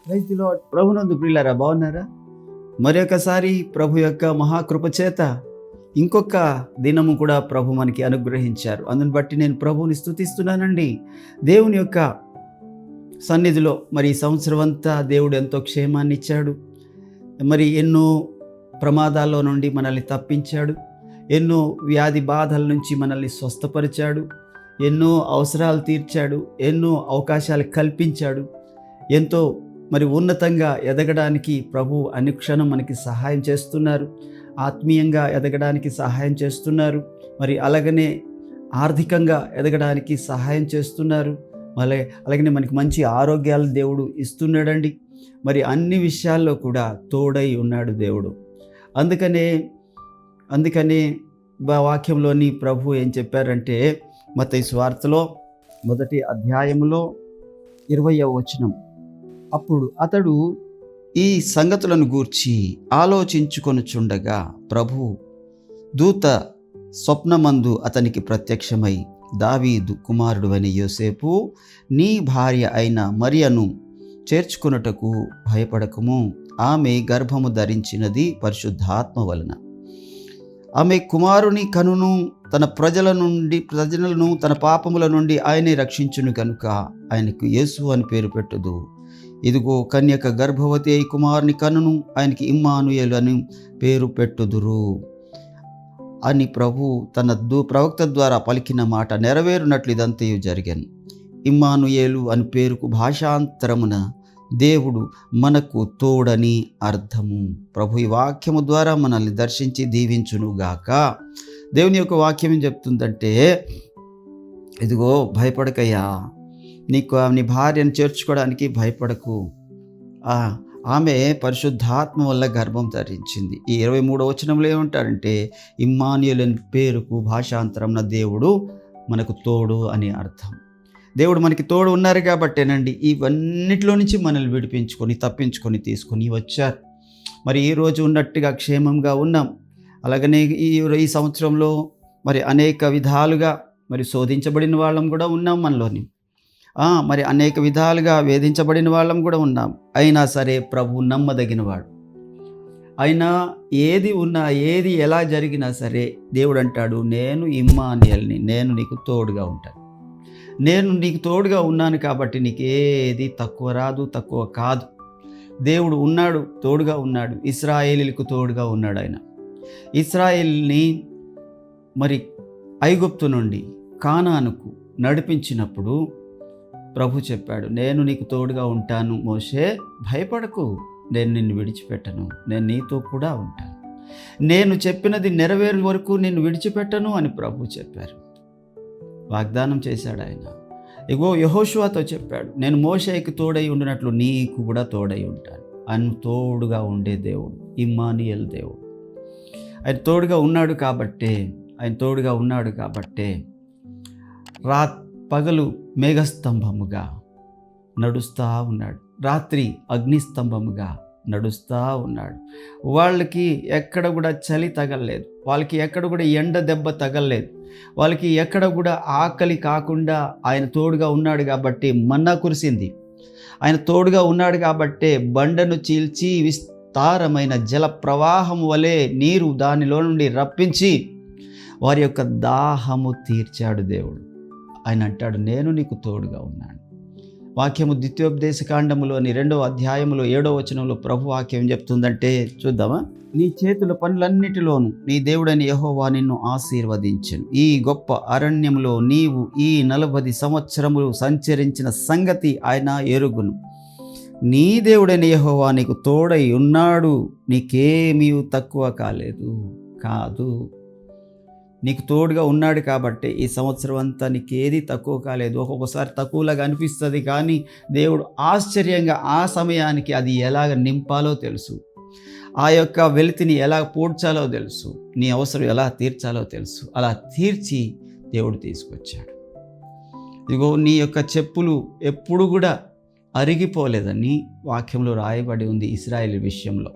రైతులో ప్రభునందు ప్రియులారా, బాగున్నారా? మరొకసారి ప్రభు యొక్క మహాకృప చేత ఇంకొక దినము కూడా ప్రభు మనకి అనుగ్రహించారు. అందుని బట్టి నేను ప్రభువుని స్తుతిస్తున్నానండి. దేవుని యొక్క సన్నిధిలో మరి ఈ సంవత్సరం అంతా దేవుడు ఎంతో క్షేమాన్ని ఇచ్చాడు. మరి ఎన్నో ప్రమాదాల్లో నుండి మనల్ని తప్పించాడు. ఎన్నో వ్యాధి బాధల నుంచి మనల్ని స్వస్థపరిచాడు. ఎన్నో అవసరాలు తీర్చాడు. ఎన్నో అవకాశాలు కల్పించాడు. ఎంతో మరి ఉన్నతంగా ఎదగడానికి ప్రభు అనుక్షణం మనకి సహాయం చేస్తున్నారు. ఆత్మీయంగా ఎదగడానికి సహాయం చేస్తున్నారు. మరి అలాగనే ఆర్థికంగా ఎదగడానికి సహాయం చేస్తున్నారు. అలాగనే మనకి మంచి ఆరోగ్యాలు దేవుడు ఇస్తున్నాడండి. మరి అన్ని విషయాల్లో కూడా తోడై ఉన్నాడు దేవుడు. అందుకనే వాక్యంలోని ప్రభు ఏం చెప్పారంటే, మత్తయి సువార్తలో 1వ అధ్యాయంలో 20వ వచనం, అప్పుడు అతడు ఈ సంగతులను గూర్చి ఆలోచించుకొనుచుండగా ప్రభు దూత స్వప్నమందు అతనికి ప్రత్యక్షమై, దావీదు కుమారుడు అయిన యోసేపు, నీ భార్య అయిన మరియను చేర్చుకొనుటకు భయపడకము. ఆమె గర్భము ధరించినది పరిశుద్ధాత్మ వలన. ఆమె కుమారుని కనును, తన ప్రజలను తన పాపముల నుండి ఆయనే రక్షించును కనుక ఆయనకు యేసు అని పేరు పెట్టుదు. ఇదిగో కన్యక గర్భవతి అయి కుమారుని కనును, ఆయనకి ఇమ్మానుయేలు అని పేరు పెట్టుదురు అని ప్రభు తన ప్రవక్త ద్వారా పలికిన మాట నెరవేరునట్లు ఇదంతయు జరిగాను. ఇమ్మానుయేలు అని పేరుకు భాషాంతరమున దేవుడు మనకు తోడని అర్థము. ప్రభు ఈ వాక్యము ద్వారా మనల్ని దర్శించి దీవించునుగాక. దేవుని యొక్క వాక్యం ఏం చెప్తుందంటే, ఇదిగో భయపడకయ్యా, నీ భార్యను చేర్చుకోవడానికి భయపడకు. ఆమె పరిశుద్ధాత్మ వల్ల గర్భం ధరించింది. ఈ 23వ వచనంలో ఏమంటారంటే, ఇమ్మానుయేలు అని పేరుకు భాషాంతరమున దేవుడు మనకు తోడు అని అర్థం. దేవుడు మనకి తోడు ఉన్నారు కాబట్టేనండి ఇవన్నిటిలో నుంచి మనల్ని విడిపించుకొని తప్పించుకొని తీసుకొని వచ్చారు. మరి ఈరోజు ఉన్నట్టుగా క్షేమంగా ఉన్నాం. అలాగనే ఈ సంవత్సరంలో మరి అనేక విధాలుగా మరి శోధించబడిన వాళ్ళం కూడా ఉన్నాం మనలోని. మరి అనేక విధాలుగా వేధించబడిన వాళ్ళం కూడా ఉన్నాం. అయినా సరే ప్రభు నమ్మదగినవాడు. అయినా ఏది ఉన్నా, ఏది ఎలా జరిగినా సరే దేవుడు అంటాడు, నేను ఇమ్మానుయేల్ని, నేను నీకు తోడుగా ఉంటాను. నేను నీకు తోడుగా ఉన్నాను కాబట్టి నీకు ఏది తక్కువ రాదు, తక్కువ కాదు. దేవుడు ఉన్నాడు, తోడుగా ఉన్నాడు. ఇశ్రాయేలీలకు తోడుగా ఉన్నాడు. ఆయన ఇశ్రాయేల్ని మరి ఐగుప్తు నుండి కానానుకు నడిపించినప్పుడు ప్రభు చెప్పాడు, నేను నీకు తోడుగా ఉంటాను మోషే, భయపడకు, నేను నిన్ను విడిచిపెట్టను, నేను నీతో కూడా ఉంటాను, నేను చెప్పినది నెరవేరు వరకు నిన్ను విడిచిపెట్టను అని ప్రభు చెప్పారు. వాగ్దానం చేశాడు ఆయన. ఇగో యెహోషువతో చెప్పాడు, నేను మోషేకి తోడై ఉండినట్లు నీకు కూడా తోడై ఉంటాను. ఆయన తోడుగా ఉండే దేవుడు, ఇమ్మానుయేల్ దేవుడు. ఆయన తోడుగా ఉన్నాడు కాబట్టే పగలు మేఘస్తంభముగా నడుస్తూ ఉన్నాడు, రాత్రి అగ్నిస్తంభముగా నడుస్తూ ఉన్నాడు. వాళ్ళకి ఎక్కడ కూడా చలి తగలలేదు, వాళ్ళకి ఎక్కడ కూడా ఎండ దెబ్బ తగలలేదు, వాళ్ళకి ఎక్కడ కూడా ఆకలి కాకుండా ఆయన తోడుగా ఉన్నాడు కాబట్టి మన్నా కురిసింది. ఆయన తోడుగా ఉన్నాడు కాబట్టే బండను చీల్చి విస్తారమైన జల ప్రవాహం వలె నీరు దానిలో నుండి రప్పించి వారి యొక్క దాహము తీర్చాడు దేవుడు. ఆయన అంటాడు, నేను నీకు తోడుగా ఉన్నాను. వాక్యము ద్వితీయోపదేశకాండములోని 2వ అధ్యాయములో 7వ వచనంలో ప్రభు వాక్యం చెప్తుందంటే చూద్దామా? నీ చేతుల పనులన్నిటిలోనూ నీ దేవుడైన యెహోవా నిన్ను ఆశీర్వదించెను. ఈ గొప్ప అరణ్యంలో నీవు ఈ 40 సంవత్సరములు సంచరించిన సంగతి ఆయన ఎరుగును. నీ దేవుడైన యెహోవా నీకు తోడై ఉన్నాడు, నీకేమీ తక్కువ కాదు. నీకు తోడుగా ఉన్నాడు కాబట్టి ఈ సంవత్సరం అంతా నీకేది తక్కువ కాలేదు. ఒక్కొక్కసారి తక్కువలాగా అనిపిస్తుంది, కానీ దేవుడు ఆశ్చర్యంగా ఆ సమయానికి అది ఎలాగ నింపాలో తెలుసు, ఆ యొక్క వెలితిని ఎలా పూడ్చాలో తెలుసు, నీ అవసరం ఎలా తీర్చాలో తెలుసు. అలా తీర్చి దేవుడు తీసుకొచ్చాడు. ఇదిగో నీ యొక్క చెప్పులు ఎప్పుడు కూడా అరిగిపోలేదని వాక్యంలో రాయబడి ఉంది. ఇశ్రాయేలు విషయంలో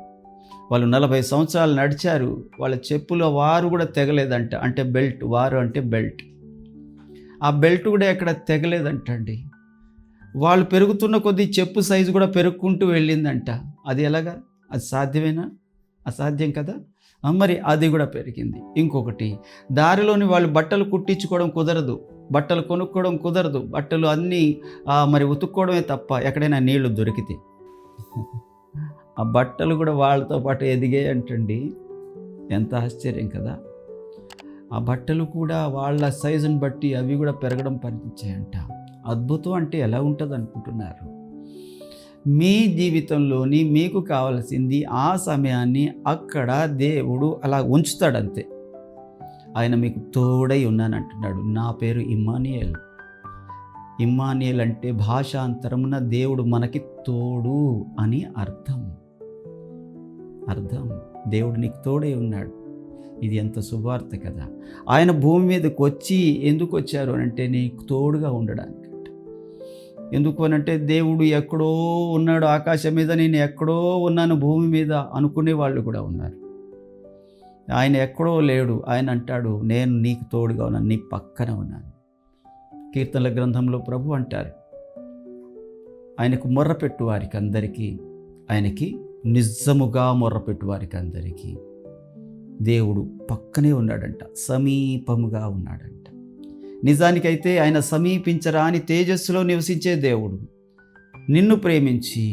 వాళ్ళు 40 సంవత్సరాలు నడిచారు, వాళ్ళ చెప్పుల వారు కూడా తెగలేదంట. అంటే బెల్ట్, వారు అంటే బెల్ట్. ఆ బెల్ట్ కూడా ఎక్కడ తెగలేదంటండి. వాళ్ళు పెరుగుతున్న కొద్దీ చెప్పు సైజు కూడా పెరుగుకుంటూ వెళ్ళిందంట. అది ఎలాగా? అది సాధ్యమేనా? అసాధ్యం కదా. మరి అది కూడా పెరిగింది. ఇంకొకటి, దారిలోని వాళ్ళు బట్టలు కుట్టించుకోవడం కుదరదు, బట్టలు కొనుక్కోవడం కుదరదు, బట్టలు అన్నీ మరి ఉతుక్కోవడమే తప్ప ఎక్కడైనా నీళ్లు దొరికితే ఆ బట్టలు కూడా వాళ్ళతో పాటు ఎదిగాయి అంటండి. ఎంత ఆశ్చర్యం కదా. ఆ బట్టలు కూడా వాళ్ళ సైజుని బట్టి అవి కూడా పెరగడం పరిచించాయంట. అద్భుతం అంటే ఎలా ఉంటుంది అనుకుంటున్నారు? మీ జీవితంలోని మీకు కావాల్సింది ఆ సమయాన్ని అక్కడ దేవుడు అలా ఉంచుతాడంతే. ఆయన మీకు తోడై ఉన్నానంటున్నాడు. నా పేరు ఇమ్మానుయేల్. ఇమ్మానుయేల్ అంటే భాషాంతరమున దేవుడు మనకి తోడు అని అర్థం. దేవుడు నీకు తోడై ఉన్నాడు. ఇది ఎంత శుభవార్త కదా. ఆయన భూమి మీదకి వచ్చి ఎందుకు వచ్చారు అంటే నీకు తోడుగా ఉండడానికి. ఎందుకు అనంటే దేవుడు ఎక్కడో ఉన్నాడు ఆకాశం మీద, నేను ఎక్కడో ఉన్నాను భూమి మీద అనుకునే వాళ్ళు కూడా ఉన్నారు. ఆయన ఎక్కడో లేడు. ఆయన అంటాడు, నేను నీకు తోడుగా ఉన్నాను, నీ పక్కన ఉన్నాను. కీర్తనల గ్రంథంలో ప్రభు అంటారు, ఆయనకు మొర్రపెట్టు వారికి అందరికీ, ఆయనకి నిజముగా మొర్రపెట్టు వారికి అందరికీ దేవుడు పక్కనే ఉన్నాడంట, సమీపముగా ఉన్నాడంట. నిజానికైతే ఆయన సమీపించరాని తేజస్సులో నివసించే దేవుడు నిన్ను ప్రేమించి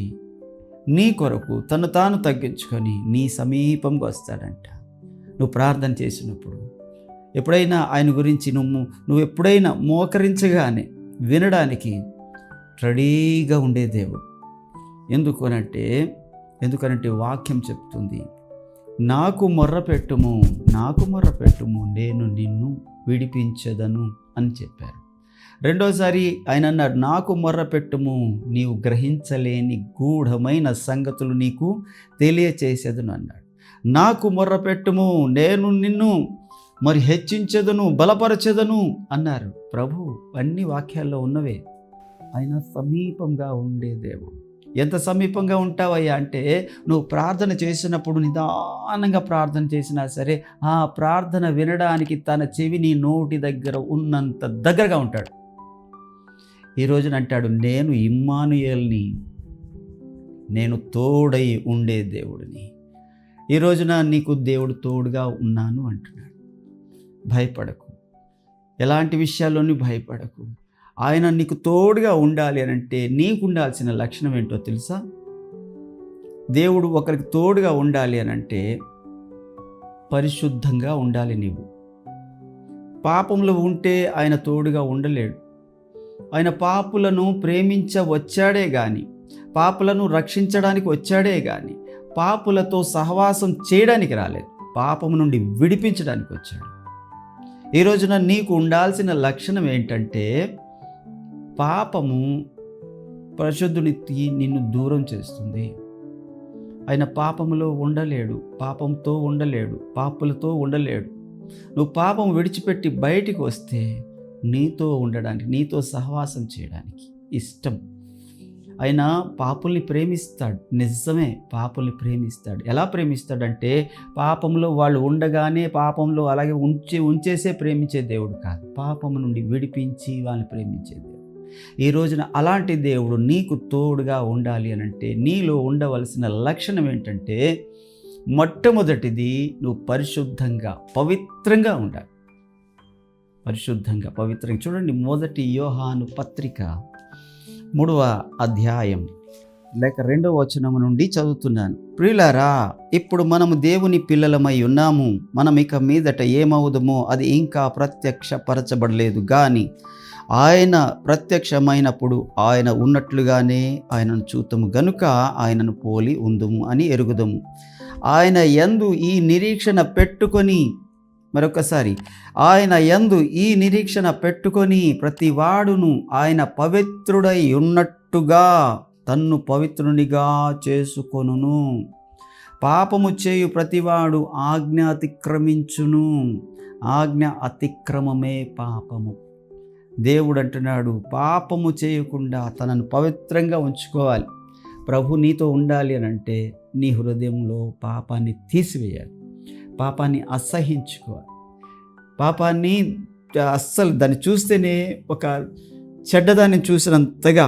నీ కొరకు తను తాను తగ్గించుకొని నీ సమీపంగా వస్తాడంట. నువ్వు ప్రార్థన చేసినప్పుడు ఎప్పుడైనా ఆయన గురించి నువ్వు ఎప్పుడైనా మోకరించగానే వినడానికి రెడీగా ఉండే దేవుడు. ఎందుకనంటే వాక్యం చెప్తుంది, నాకు మొర్రపెట్టుము నేను నిన్ను విడిపించదను అని చెప్పారు. రెండోసారి ఆయన అన్నాడు, నాకు మొర్రపెట్టుము, నీవు గ్రహించలేని గూఢమైన సంగతులు నీకు తెలియచేసేదను అన్నాడు. నాకు మొర్రపెట్టుము, నేను నిన్ను మరి హెచ్చించదను, బలపరచదను అన్నారు ప్రభు. అన్ని వాక్యాల్లో ఉన్నవే. ఆయన సమీపంగా ఉండే దేవుడు. ఎంత సమీపంగా ఉంటావయ్యా అంటే, నువ్వు ప్రార్థన చేసినప్పుడు నిదానంగా ప్రార్థన చేసినా సరే ఆ ప్రార్థన వినడానికి తన చెవి నీ నోటి దగ్గర ఉన్నంత దగ్గరగా ఉంటాడు. ఈ రోజున అంటాడు, నేను ఇమ్మానుయేల్ని, నేను తోడై ఉండే దేవుడిని. ఈ రోజున నీకు దేవుడు తోడుగా ఉన్నాను అంటున్నాడు. భయపడకు, ఎలాంటి విషయాల్లోని భయపడకు. ఆయన నీకు తోడుగా ఉండాలి అని అంటే నీకు ఉండాల్సిన లక్షణం ఏంటో తెలుసా? దేవుడు ఒకరికి తోడుగా ఉండాలి అని అంటే పరిశుద్ధంగా ఉండాలి. నీవు పాపంలో ఉంటే ఆయన తోడుగా ఉండలేడు. ఆయన పాపులను ప్రేమించవచ్చాడే కానీ, పాపులను రక్షించడానికి వచ్చాడే కానీ, పాపులతో సహవాసం చేయడానికి రాలేదు. పాపము నుండి విడిపించడానికి వచ్చాడు. ఈ రోజున నీకు ఉండాల్సిన లక్షణం ఏంటంటే, పాపము పరిశుద్ధునికి నిన్ను దూరం చేస్తుంది. ఆయన పాపములో ఉండలేడు, పాపంతో ఉండలేడు, పాపులతో ఉండలేడు. నువ్వు పాపం విడిచిపెట్టి బయటికి వస్తే నీతో ఉండడానికి, నీతో సహవాసం చేయడానికి ఇష్టం. ఆయన పాపుల్ని ప్రేమిస్తాడు. నిజమే, పాపుల్ని ప్రేమిస్తాడు. ఎలా ప్రేమిస్తాడంటే, పాపంలో వాళ్ళు ఉండగానే పాపంలో అలాగే ఉంచేసే ప్రేమించే దేవుడు కాదు. పాపము నుండి విడిపించి వాళ్ళని ప్రేమించే దేవుడు. ఈ రోజున అలాంటి దేవుడు నీకు తోడుగా ఉండాలి అని అంటే నీలో ఉండవలసిన లక్షణం ఏంటంటే, మొట్టమొదటిది నువ్వు పరిశుద్ధంగా పవిత్రంగా ఉండాలి. పరిశుద్ధంగా పవిత్రంగా. చూడండి, 1 యోహాను పత్రిక 3వ అధ్యాయం లేక 2వ వచనం నుండి చదువుతున్నాను. ప్రియులారా, ఇప్పుడు మనము దేవుని పిల్లలమై ఉన్నాము. మనం ఇక మీదట ఏమవుదమో అది ఇంకా ప్రత్యక్షపరచబడలేదు కానీ ఆయన ప్రత్యక్షమైనప్పుడు ఆయన ఉన్నట్లుగానే ఆయనను చూతము గనుక ఆయనను పోలి ఉందుము అని ఎరుగుదము. ఆయన యందు ఈ నిరీక్షణ పెట్టుకొని, మరొకసారి, ఆయన యందు ఈ నిరీక్షణ పెట్టుకొని ప్రతి వాడును ఆయన పవిత్రుడై ఉన్నట్టుగా తన్ను పవిత్రునిగా చేసుకొనును. పాపము చేయు ప్రతివాడు ఆజ్ఞ అతిక్రమించును. ఆజ్ఞ అతిక్రమమే పాపము. దేవుడు అంటున్నాడు, పాపము చేయకుండా తనను పవిత్రంగా ఉంచుకోవాలి. ప్రభు నీతో ఉండాలి అని అంటే నీ హృదయంలో పాపాన్ని తీసివేయాలి, పాపాన్ని అసహించుకోవాలి. పాపాన్ని అస్సలు దాన్ని చూస్తేనే ఒక చెడ్డదాన్ని చూసినంతగా,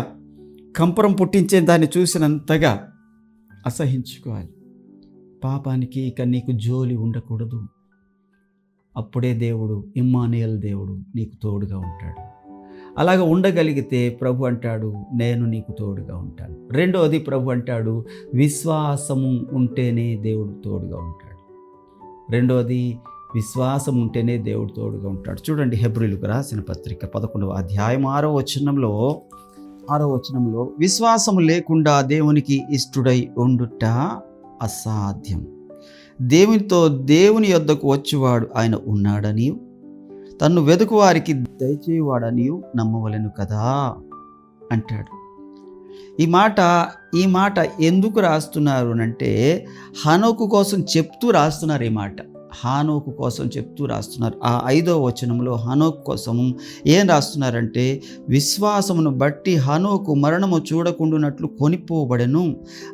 కంపరం పుట్టించే దాన్ని చూసినంతగా అసహించుకోవాలి. పాపానికి ఇక నీకు జోలి ఉండకూడదు. అప్పుడే దేవుడు, ఇమ్మానుయేల్ దేవుడు నీకు తోడుగా ఉంటాడు. అలాగ ఉండగలిగితే ప్రభు అంటాడు, నేను నీకు తోడుగా ఉంటాను. రెండవది ప్రభు అంటాడు, విశ్వాసము ఉంటేనే దేవుడు తోడుగా ఉంటాడు. రెండవది విశ్వాసం ఉంటేనే దేవుడు తోడుగా ఉంటాడు. చూడండి, హెబ్రీయులకు రాసిన పత్రిక 11వ అధ్యాయం 6వ వచనంలో విశ్వాసము లేకుండా దేవునికి ఇష్టుడై ఉండుట అసాధ్యం. దేవుని యొద్దకు వచ్చేవాడు ఆయన ఉన్నాడని, తన్ను వెదుకు వారికి దయచేవాడని నమ్మవలెను కదా అంటాడు. ఈ మాట ఎందుకు రాస్తున్నారు అంటే, హనోకు కోసం చెప్తూ రాస్తున్నారు. ఈ మాట హానోకు కోసం చెప్తూ రాస్తున్నారు. ఆ 5వ వచనంలో హనోకు కోసం ఏం రాస్తున్నారంటే, విశ్వాసమును బట్టి హనోకు మరణము చూడకుండానట్లు కొనిపోబడెను.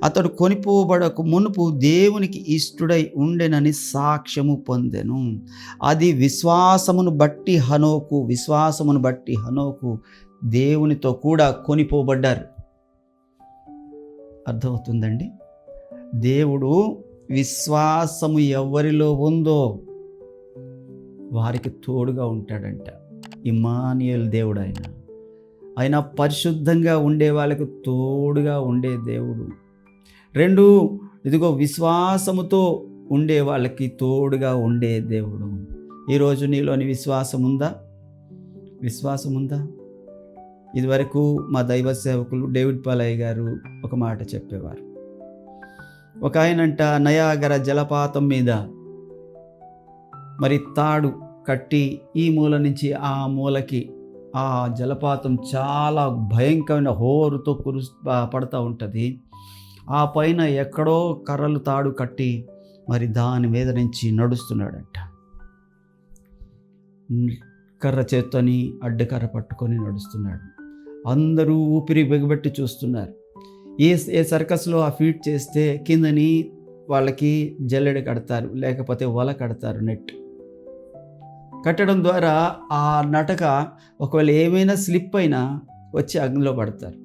అతడు కొనిపోబడకు మునుపు దేవునికి ఇష్టుడై ఉండెనని సాక్ష్యము పొందెను. అది విశ్వాసమును బట్టి హనోకు దేవునితో కూడా కొనిపోబడ్డారు. అర్థమవుతుందండి? దేవుడు విశ్వాసము ఎవరిలో ఉందో వారికి తోడుగా ఉంటాడంట. ఇమ్మానుయేల్ దేవుడు ఆయన పరిశుద్ధంగా ఉండే వాళ్ళకు తోడుగా ఉండే దేవుడు. రెండు, ఇదిగో విశ్వాసముతో ఉండే వాళ్ళకి తోడుగా ఉండే దేవుడు. ఈరోజు నీలోని విశ్వాసం ఉందా? ఇదివరకు మా దైవ సేవకులు డేవిడ్ పాలయ్య గారు ఒక మాట చెప్పేవారు. ఒక ఆయనంట నయాగర జలపాతం మీద మరి తాడు కట్టి ఈ మూల నుంచి ఆ మూలకి ఆ జలపాతం చాలా భయంకరమైన హోరుతో పడుతూ ఉంటుంది. ఆ పైన ఎక్కడో కర్రలు తాడు కట్టి మరి దాని మీద నుంచి నడుస్తున్నాడంట. కర్ర చేత్తోని అడ్డకర్ర పట్టుకొని నడుస్తున్నాడు. అందరూ ఊపిరి బిగబెట్టి చూస్తున్నారు. ఏ సర్కస్లో ఆ ఫీట్ చేస్తే కిందని వాళ్ళకి జల్లెడ కడతారు, లేకపోతే వల కడతారు, నెట్ కట్టడం ద్వారా ఆ నటక ఒకవేళ ఏమైనా స్లిప్ అయినా వచ్చి అగ్నిలో పడతారు.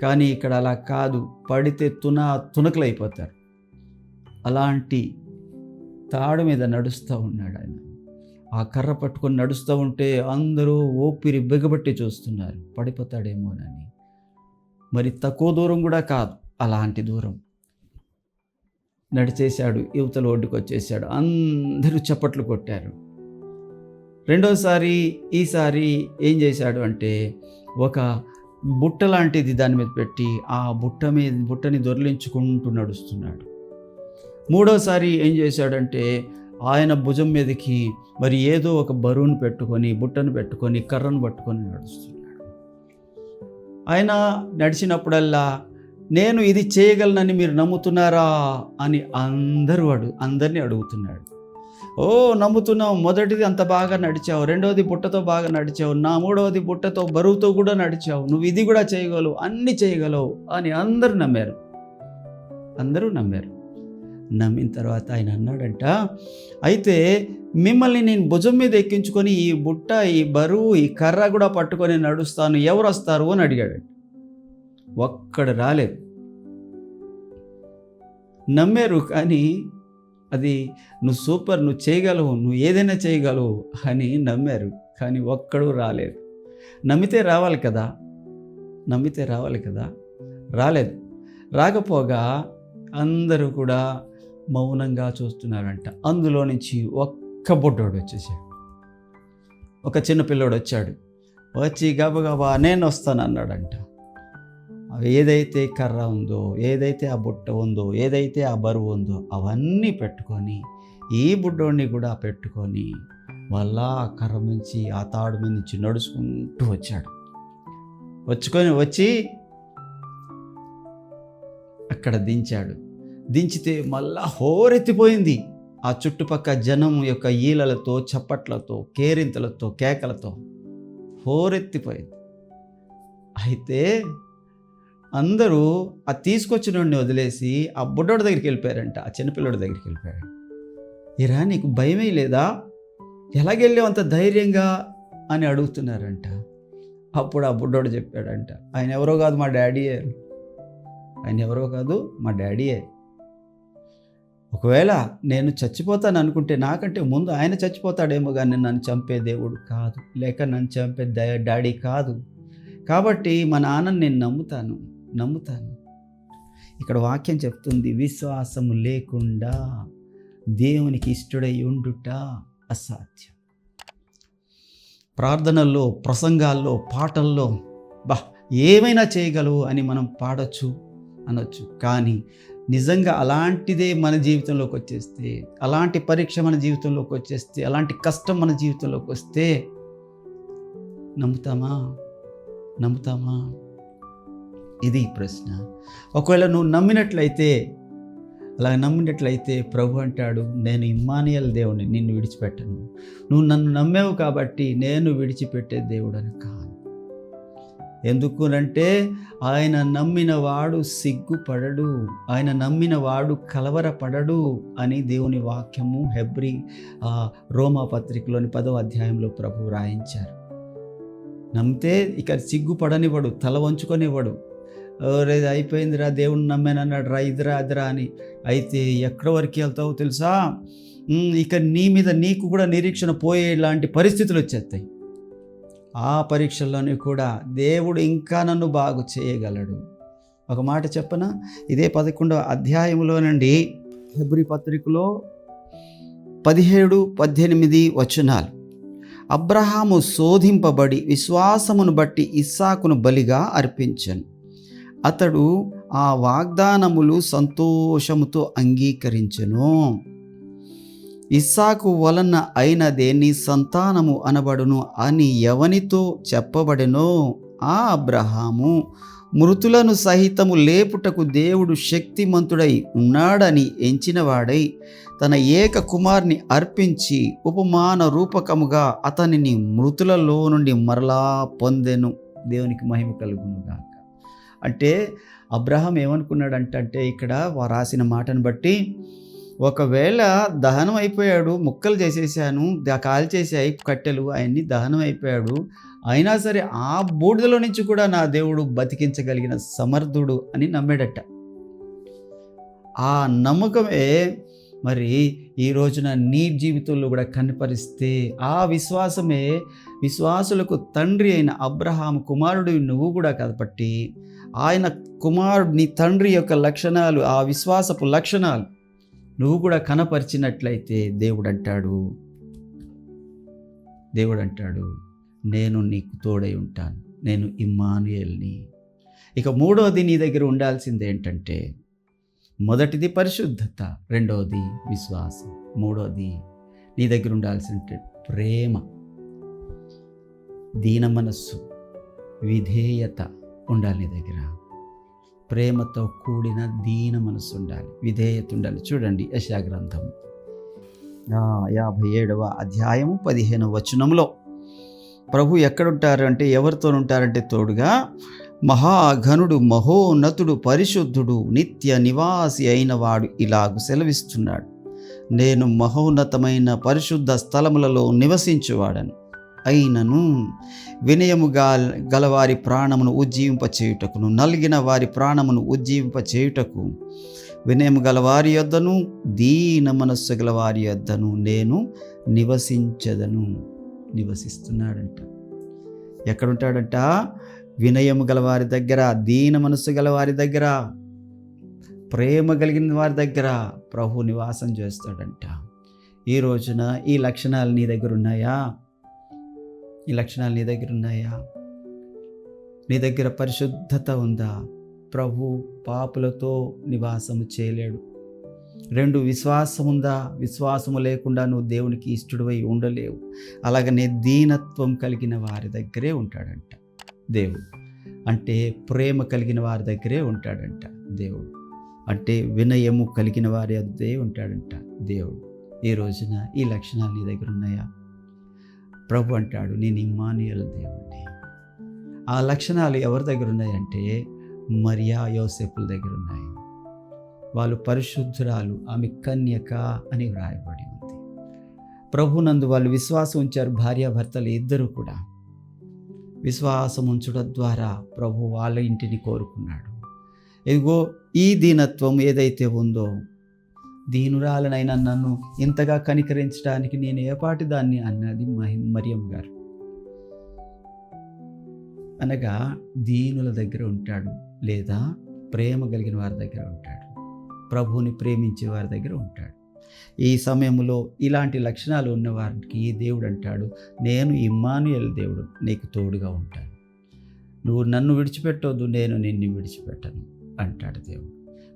కానీ ఇక్కడ అలా కాదు, పడితే తునకలు అయిపోతారు. అలాంటి తాడు మీద నడుస్తూ ఉన్నాడు ఆయన. ఆ కర్ర పట్టుకొని నడుస్తూ ఉంటే అందరూ ఊపిరి బిగబట్టి చూస్తున్నారు, పడిపోతాడేమోనని. మరి తక్కువ దూరం కూడా కాదు, అలాంటి దూరం నడిచేశాడు. యువతల ఒడ్డుకు వచ్చేసాడు. అందరూ చప్పట్లు కొట్టారు. ఈసారి ఏం చేశాడు అంటే, ఒక బుట్ట లాంటిది దాని మీద పెట్టి ఆ బుట్టని దొర్లించుకుంటూ నడుస్తున్నాడు. మూడోసారి ఏం చేశాడంటే, ఆయన భుజం మీదకి మరి ఏదో ఒక బరువును పెట్టుకొని, బుట్టను పెట్టుకొని, కర్రను పట్టుకొని నడుస్తున్నాడు. ఆయన నడిచినప్పుడల్లా నేను ఇది చేయగలనని మీరు నమ్ముతున్నారా అని అందరినీ అడుగుతున్నాడు. ఓ నమ్ముతున్నావు, మొదటిది అంత బాగా నడిచావు, రెండవది బుట్టతో బాగా నడిచావు, మూడవది బుట్టతో బరువుతో కూడా నడిచావు, నువ్వు ఇది కూడా చేయగలవు, అన్నీ చేయగలవు అని అందరూ నమ్మారు. నమ్మిన తర్వాత ఆయన అన్నాడంట, అయితే మిమ్మల్ని నేను భుజం మీద ఎక్కించుకొని ఈ బుట్ట, ఈ బరువు, ఈ కర్ర కూడా పట్టుకొని నడుస్తాను, ఎవరు వస్తారు అని అడిగాడంట. ఒక్కడు రాలేదు. నమ్మారు, కానీ అది నువ్వు సూపర్, నువ్వు చేయగలవు, నువ్వు ఏదైనా చేయగలవు అని నమ్మారు, కానీ ఒక్కడు రాలేదు. నమ్మితే రావాలి కదా, రాలేదు. రాకపోగా అందరూ కూడా మౌనంగా చూస్తున్నారంట. అందులో నుంచి ఒక్క బుడ్డోడు వచ్చేసాడు. ఒక చిన్న పిల్లోడు వచ్చి గబగబా నేను వస్తాను అన్నాడంట. ఏదైతే కర్ర ఉందో, ఏదైతే ఆ బుట్ట ఉందో, ఏదైతే ఆ బరువు ఉందో అవన్నీ పెట్టుకొని, ఈ బుడ్డోడిని కూడా పెట్టుకొని మళ్ళా ఆ కర్ర నుంచి, ఆ తాడు మీద నుంచి నడుచుకుంటూ వచ్చి అక్కడ దించాడు. దించితే మళ్ళా హోరెత్తిపోయింది. ఆ చుట్టుపక్క జనం యొక్క ఈలలతో, చప్పట్లతో, కేరింతలతో, కేకలతో హోరెత్తిపోయింది. అయితే అందరూ ఆ తీసుకొచ్చినోడిని వదిలేసి ఆ బుడ్డోడి దగ్గరికి వెళ్ళిపోయారంట, ఆ చిన్నపిల్లడి దగ్గరికి వెళ్ళిపోయారు. ఇరా నీకు భయమే లేదా, ఎలాగెళ్ళావు అంత ధైర్యంగా అని అడుగుతున్నారంట. అప్పుడు ఆ బుడ్డోడు చెప్పాడంట, ఆయన ఎవరో కాదు మా డాడీయే, ఆయన ఎవరో కాదు మా డాడీయే. ఒకవేళ నేను చచ్చిపోతాను అనుకుంటే నాకంటే ముందు ఆయన చచ్చిపోతాడేమో, కానీ నన్ను చంపే దేవుడు కాదు, లేక నన్ను చంపే డాడీ కాదు. కాబట్టి మా నాన్నని నేను నమ్ముతాను. ఇక్కడ వాక్యం చెప్తుంది, విశ్వాసము లేకుండా దేవునికి ఇష్టడై ఉండుట అసాధ్యం. ప్రార్థనల్లో, ప్రసంగాల్లో, పాటల్లో ఏమైనా చేయగలవు అని మనం పాడొచ్చు, అనొచ్చు. కానీ నిజంగా అలాంటిదే మన జీవితంలోకి వచ్చేస్తే, అలాంటి పరీక్ష మన జీవితంలోకి వచ్చేస్తే, అలాంటి కష్టం మన జీవితంలోకి వస్తే నమ్ముతామా? ఇది ప్రశ్న. ఒకవేళ నువ్వు నమ్మినట్లయితే ప్రభు అంటాడు, నేను ఇమ్మానుయేల్ దేవుడిని, నిన్ను విడిచిపెట్టను. నువ్వు నన్ను నమ్మావు కాబట్టి నేను విడిచిపెట్టే దేవుడని కాదు. ఎందుకునంటే ఆయన నమ్మినవాడు సిగ్గుపడడు, ఆయన నమ్మినవాడు కలవరపడడు అని దేవుని వాక్యము రోమా పత్రికలోని 10వ అధ్యాయంలో ప్రభు రాయించారు. నమ్మితే ఇక సిగ్గుపడనివ్వడు, తల వంచుకొనివ్వడు. రేది అయిపోయిందిరా, దేవుని నమ్మానన్నాడు రా, ఇదిరా అదిరా అని. అయితే ఎక్కడి వరకు వెళ్తావో తెలుసా, ఇక నీ మీద నీకు కూడా నిరీక్షణ పోయే లాంటి పరిస్థితులు వచ్చేస్తాయి. ఆ పరీక్షల్లోనే కూడా దేవుడు ఇంకా నన్ను బాగు చేయగలడు. ఒక మాట చెప్పనా, ఇదే 11వ అధ్యాయంలో నుండి హెబ్రీ పత్రికలో 17-18 వచనాలు. అబ్రహాము శోధింపబడి విశ్వాసమును బట్టి ఇస్సాకును బలిగా అర్పించెను. అతడు ఆ వాగ్దానములు సంతోషముతో అంగీకరించెను. ఇస్సాకు వలన అయినదే నీ సంతానము అనబడును అని ఎవనితో చెప్పబడెనో ఆ అబ్రహాము మృతులను సహితము లేపుటకు దేవుడు శక్తిమంతుడై ఉన్నాడని ఎంచినవాడై తన ఏక కుమార్ని అర్పించి ఉపమాన రూపకముగా అతనిని మృతులలో నుండి మరలా పొందెను. దేవునికి మహిమ కలుగునుగాక. అంటే అబ్రహాం ఏమనుకున్నాడంటే ఇక్కడ రాసిన మాటను బట్టి, ఒకవేళ దహనం అయిపోయాడు, ముక్కలు చేసేసాను, కాల్ చేసాయి కట్టెలు, అవన్నీ దహనం అయిపోయాడు, అయినా సరే ఆ బూడిదలో నుంచి కూడా నా దేవుడు బతికించగలిగిన సమర్థుడు అని నమ్మాడట. ఆ నమ్మకమే మరి ఈ రోజున నీ జీవితంలో కూడా కనపరిస్తే, ఆ విశ్వాసమే విశ్వాసులకు తండ్రి అయిన అబ్రహాము కుమారుడు నువ్వు కూడా కాబట్టి, ఆయన కుమారుడు నీ తండ్రి యొక్క లక్షణాలు, ఆ విశ్వాసపు లక్షణాలు నువ్వు కూడా కనపరిచినట్లయితే దేవుడు అంటాడు నేను నీకు తోడై ఉంటాను, నేను ఇమ్మానుయేల్ని. ఇక మూడవది నీ దగ్గర ఉండాల్సింది ఏంటంటే, మొదటిది పరిశుద్ధత, రెండవది విశ్వాసం, మూడవది నీ దగ్గర ఉండాల్సింది ప్రేమ, దీన మనస్సు, విధేయత ఉండాలి. నీ దగ్గర ప్రేమతో కూడిన దీన మనస్సు ఉండాలి, విధేయత ఉండాలి. చూడండి యెషయా గ్రంథం 57వ అధ్యాయము 15వ వచనంలో ప్రభు ఎక్కడుంటారు అంటే, ఎవరితో ఉంటారంటే తోడుగా మహాఘనుడు, మహోన్నతుడు, పరిశుద్ధుడు, నిత్య నివాసి అయిన వాడు ఇలాగు సెలవిస్తున్నాడు, నేను మహోన్నతమైన పరిశుద్ధ స్థలములలో నివసించువాడను, అయినను వినయము గలవారి ప్రాణమును ఉజ్జీవింపచేయుటకును, నలిగిన వారి ప్రాణమును ఉజ్జీవింపచేయుటకు, వినయము గలవారి యొద్దను దీన మనస్సు గలవారి యొద్దను నేను నివసించదను. నివసిస్తున్నాడంట. ఎక్కడుంటాడంట? వినయము గలవారి దగ్గర, దీన మనస్సు గలవారి దగ్గర, ప్రేమ కలిగిన వారి దగ్గర ప్రభు నివాసం చేస్తాడంట. ఈ రోజున ఈ లక్షణాలు నీ దగ్గర ఉన్నాయా? ఈ లక్షణాలు నీ దగ్గర ఉన్నాయా? నీ దగ్గర పరిశుద్ధత ఉందా? ప్రభు పాపులతో నివాసము చేయలేడు. 2 విశ్వాసం ఉందా? విశ్వాసము లేకుండా నువ్వు దేవునికి ఇష్టడువై ఉండలేవు. అలాగనే దీనత్వం కలిగిన వారి దగ్గరే ఉంటాడంట దేవుడు. అంటే ప్రేమ కలిగిన వారి దగ్గరే ఉంటాడంట దేవుడు. అంటే వినయము కలిగిన వారి వద్దే ఉంటాడంట దేవుడు. ఈ రోజున ఈ లక్షణాలు నీ దగ్గర ఉన్నాయా? ప్రభు అంటాడు, నేను ఇమ్మానుయేల్ దేవుడిని. ఆ లక్షణాలు ఎవరి దగ్గర ఉన్నాయంటే మరియా యోసేపుల దగ్గర ఉన్నాయి. వాళ్ళు పరిశుద్ధురాలు, ఆమె కన్యక అని వ్రాయబడి ఉంది. ప్రభునందు వాళ్ళు విశ్వాసం ఉంచారు. భార్యాభర్తలు ఇద్దరు కూడా విశ్వాసం ఉంచడం ద్వారా ప్రభు వాళ్ళ ఇంటిని కోరుకున్నాడు. ఇదిగో ఈ దీనత్వం ఏదైతే ఉందో, దీనురాలనైనా నన్ను ఇంతగా కనికరించడానికి నేను ఏపాటి దాన్ని అన్నది మరియమ్మ గారు. అనగా దీనుల దగ్గర ఉంటాడు, లేదా ప్రేమ కలిగిన వారి దగ్గర ఉంటాడు, ప్రభువుని ప్రేమించే వారి దగ్గర ఉంటాడు. ఈ సమయంలో ఇలాంటి లక్షణాలు ఉన్నవారికి దేవుడు అంటాడు, నేను ఇమ్మానుయేల్ దేవుడు, నీకు తోడుగా ఉంటాను. నువ్వు నన్ను విడిచిపెట్టొద్దు, నేను నిన్ను విడిచిపెట్టను అంటాడు దేవుడు.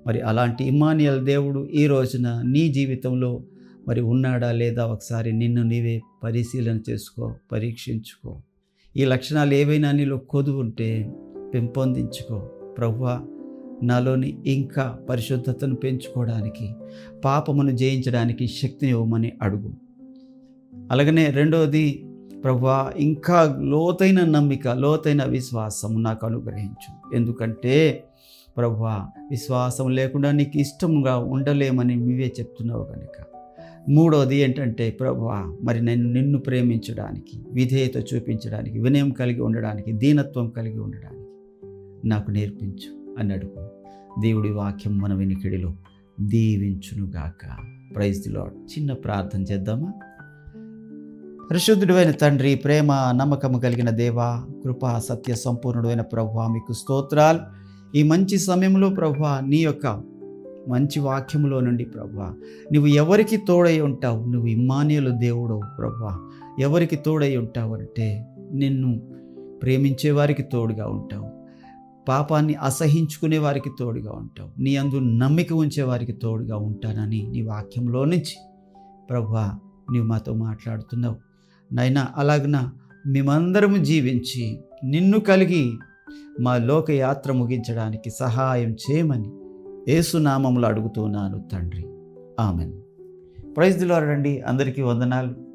మరి అలాంటి ఇమ్మానుయేల్ దేవుడు ఈ రోజున నీ జీవితంలో మరి ఉన్నాడా లేదా ఒకసారి నిన్ను నీవే పరిశీలన చేసుకో, పరీక్షించుకో. ఈ లక్షణాలు ఏవైనా నీలో కొదువు ఉంటే పెంపొందించుకో. ప్రభువా, నాలోని ఇంకా పరిశుద్ధతను పెంచుకోవడానికి, పాపమును జయించడానికి శక్తిని ఇవ్వమని అడుగు. అలాగనే రెండవది, ప్రభువా, ఇంకా లోతైన నమ్మిక, లోతైన విశ్వాసం నాకు అనుగ్రహించు. ఎందుకంటే ప్రభువా, విశ్వాసం లేకుండా నీకు ఇష్టంగా ఉండలేమని నీవే చెప్తున్నావు కనుక. మూడవది ఏంటంటే, ప్రభువా, మరి నేను నిన్ను ప్రేమించడానికి, విధేయత చూపించడానికి, వినయం కలిగి ఉండడానికి, దీనత్వం కలిగి ఉండడానికి నాకు నేర్పించు అని అడుగు. దేవుడి వాక్యం మన వినికిడిలో దీవించునుగాక. Praise the Lord. చిన్న ప్రార్థన చేద్దామా? పరిశుద్ధుడైన తండ్రి, ప్రేమ నమ్మకము కలిగిన దేవా, కృపా సత్య సంపూర్ణుడైన ప్రభువా, మీకు స్తోత్రాలు. ఈ మంచి సమయంలో ప్రభువా, నీ యొక్క మంచి వాక్యములో నుండి ప్రభువా, నువ్వు ఎవరికి తోడై ఉంటావు? నువ్వు ఇమ్మానుయేలు దేవుడవు ప్రభువా. ఎవరికి తోడై ఉంటావు అంటే, నిన్ను ప్రేమించే వారికి తోడుగా ఉంటావు, పాపాన్ని అసహించుకునే వారికి తోడుగా ఉంటావు, నీ అందు నమ్మిక ఉంచే వారికి తోడుగా ఉంటానని నీ వాక్యంలో నుంచి ప్రభువా నీవు మాతో మాట్లాడుతున్నావు నాయనా. అలాగన మేమందరము జీవించి నిన్ను కలిగి మా లోకయాత్ర ముగించడానికి సహాయం చేయమని యేసు నామములో అడుగుతున్నాను తండ్రి. ఆమెన్. ప్రైజ్ ది లార్డ్ అండి. అందరికీ వందనాలు.